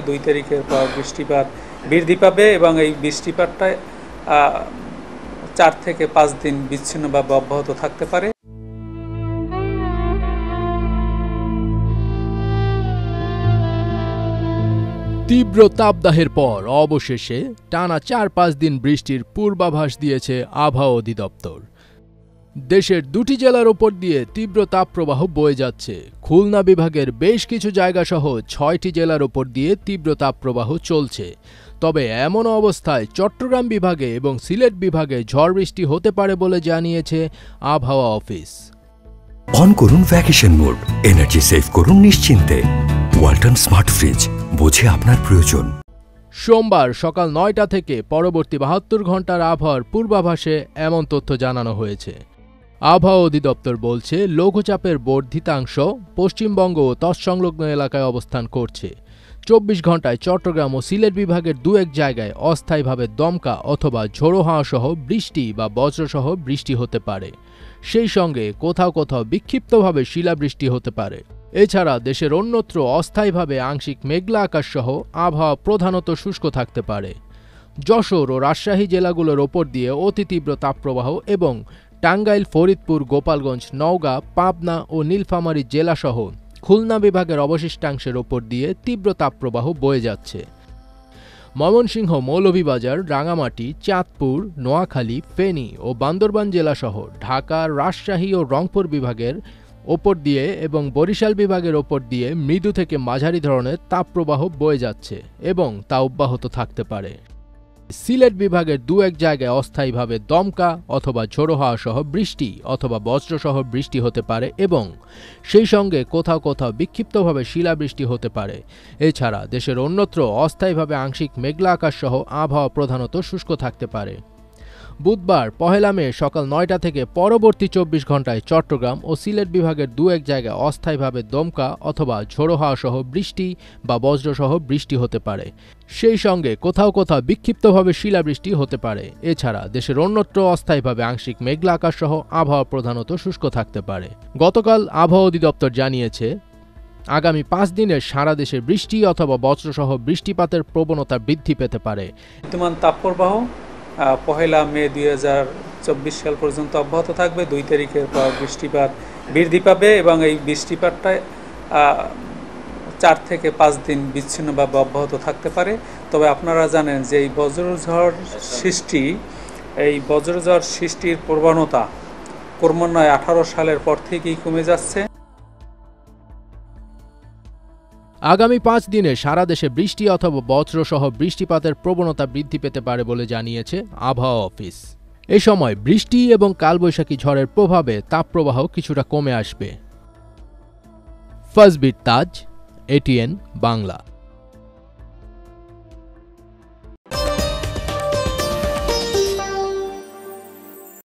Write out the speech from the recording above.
2 তারিখের পর বৃষ্টিপাত বৃদ্ধি পাবে এবং এই বৃষ্টিপাতটা 4 থেকে 5 দিন বিচ্ছিন্নভাবে অব্যাহত থাকতে পারে। তীব্র তাপদাহের পর অবশেষে টানা 4-5 দিন বৃষ্টির পূর্বাভাস দিয়েছে আবহাওয়া অধিদপ্তর। দেশের 2টি জেলার ওপর দিয়ে তীব্র তাপপ্রবাহ বয়ে যাচ্ছে। খুলনা বিভাগের বেশ কিছু জায়গাসহ 6টি জেলার ওপর দিয়ে তীব্র তাপপ্রবাহ চলছে। তবে এমন অবস্থায় চট্টগ্রাম বিভাগে এবং সিলেট বিভাগে ঝড় বৃষ্টি হতে পারে বলে জানিয়েছে আবহাওয়া অফিস। অন করুন ভ্যাকেশন মোড, এনার্জি সেভ করুন নিশ্চিন্তে। ওয়ালটন স্মার্ট ফ্রিজ, বোঝে আপনার প্রয়োজন। সোমবার সকাল 9টা থেকে পরবর্তী 72 ঘন্টার আবহাওয়ার পূর্বাভাসে এমন তথ্য জানানো হয়েছে। আবহাওয়া অধিদপ্তর বলছে, লঘুচাপের বর্ধিতাংশ পশ্চিমবঙ্গ ও তৎসংলগ্ন এলাকায় অবস্থান করছে। 24 ঘন্টায় চট্টগ্রাম ও সিলেট বিভাগের 2-1 জায়গায় অস্থায়ীভাবে দমকা অথবা ঝোড়ো হাওয়া সহ বৃষ্টি বা বজ্রসহ বৃষ্টি হতে পারে। সেই সঙ্গে কোথাও কোথাও বিক্ষিপ্তভাবে শিলাবৃষ্টি হতে পারে। এছাড়া দেশের অন্যত্র অস্থায়ীভাবে আংশিক মেঘলা আকাশ সহ আবহাওয়া প্রধানত শুষ্ক থাকতে পারে। যশোর ও রাজশাহী জেলাগুলোর ওপর দিয়ে অতি তীব্র তাপপ্রবাহ এবং টাঙ্গাইল, ফরিদপুর, গোপালগঞ্জ, নওগাঁ, পাবনা ও নীলফামারী জেলাসহ খুলনা বিভাগের অবশিষ্টাংশের ওপর দিয়ে তীব্র তাপপ্রবাহ বয়ে যাচ্ছে। ময়মনসিংহ, মৌলভীবাজার, রাঙামাটি, চাঁদপুর, নোয়াখালী, ফেনী ও বান্দরবান জেলাসহ ঢাকা, রাজশাহী ও রংপুর বিভাগের ওপর দিয়ে এবং বরিশাল বিভাগের ওপর দিয়ে মৃদু থেকে মাঝারি ধরনের তাপপ্রবাহ বয়ে যাচ্ছে এবং তা অব্যাহত থাকতে পারে। সিলেট বিভাগের 2-1 জায়গায় অস্থায়ীভাবে দমকা অথবা ঝোড়ো হাওয়া সহ বৃষ্টি অথবা বজ্রসহ বৃষ্টি হতে পারে এবং সেই সঙ্গে কোথাও কোথাও বিক্ষিপ্তভাবে শিলাবৃষ্টি হতে পারে। এছাড়া দেশের অন্যত্র অস্থায়ীভাবে আংশিক মেঘলা আকাশ সহ আবহাওয়া প্রধানত শুষ্ক থাকতে পারে। বুধবার 1 মে সকাল 9টা থেকে পরবর্তী 24 ঘন্টায় চট্টগ্রাম ও সিলেট বিভাগের 2-1 জায়গায় অস্থায়ীভাবে দমকা অথবা ঝোড়ো হাওয়া সহ বৃষ্টি বা বজ্রসহ বৃষ্টি হতে পারে। সেই সঙ্গে কোথাও কোথাও বিক্ষিপ্তভাবে শিলাবৃষ্টি হতে পারে। এছাড়া দেশের অন্যত্র অস্থায়ীভাবে আংশিক মেঘলা আকাশ সহ আবহাওয়া প্রধানত শুষ্ক থাকতে পারে। গতকাল আবহাওয়া অধিদপ্তর জানিয়েছে, আগামী 5 দিনের সারা দেশে বৃষ্টি অথবা বজ্রসহ বৃষ্টিপাতের প্রবণতা বৃদ্ধি পেতে পারে। বিদ্যমান তাপপ্রবাহ 1 মে 2024 সাল পর্যন্ত অব্যাহত থাকবে। 2 তারিখের পর বৃষ্টিপাত বৃদ্ধি পাবে এবং এই বৃষ্টিপাতটা 4 থেকে 5 দিন বিচ্ছিন্নভাবে অব্যাহত থাকতে পারে। তবে আপনারা জানেন যে এই বজ্রঝড় সৃষ্টির প্রবণতা ক্রমান্বয়ে 18 সালের পর থেকেই কমে যাচ্ছে। আগামী 5 দিনে সারা দেশে বৃষ্টি অথবা বজ্রসহ বৃষ্টিপাতের প্রবণতা বৃদ্ধি পেতে পারে বলে জানিয়েছে আবহাওয়া অফিস। এ সময় বৃষ্টি এবং কালবৈশাখী ঝড়ের প্রভাবে তাপপ্রবাহ কিছুটা কমে আসবে। ফাজবির তাজ, ATN বাংলা।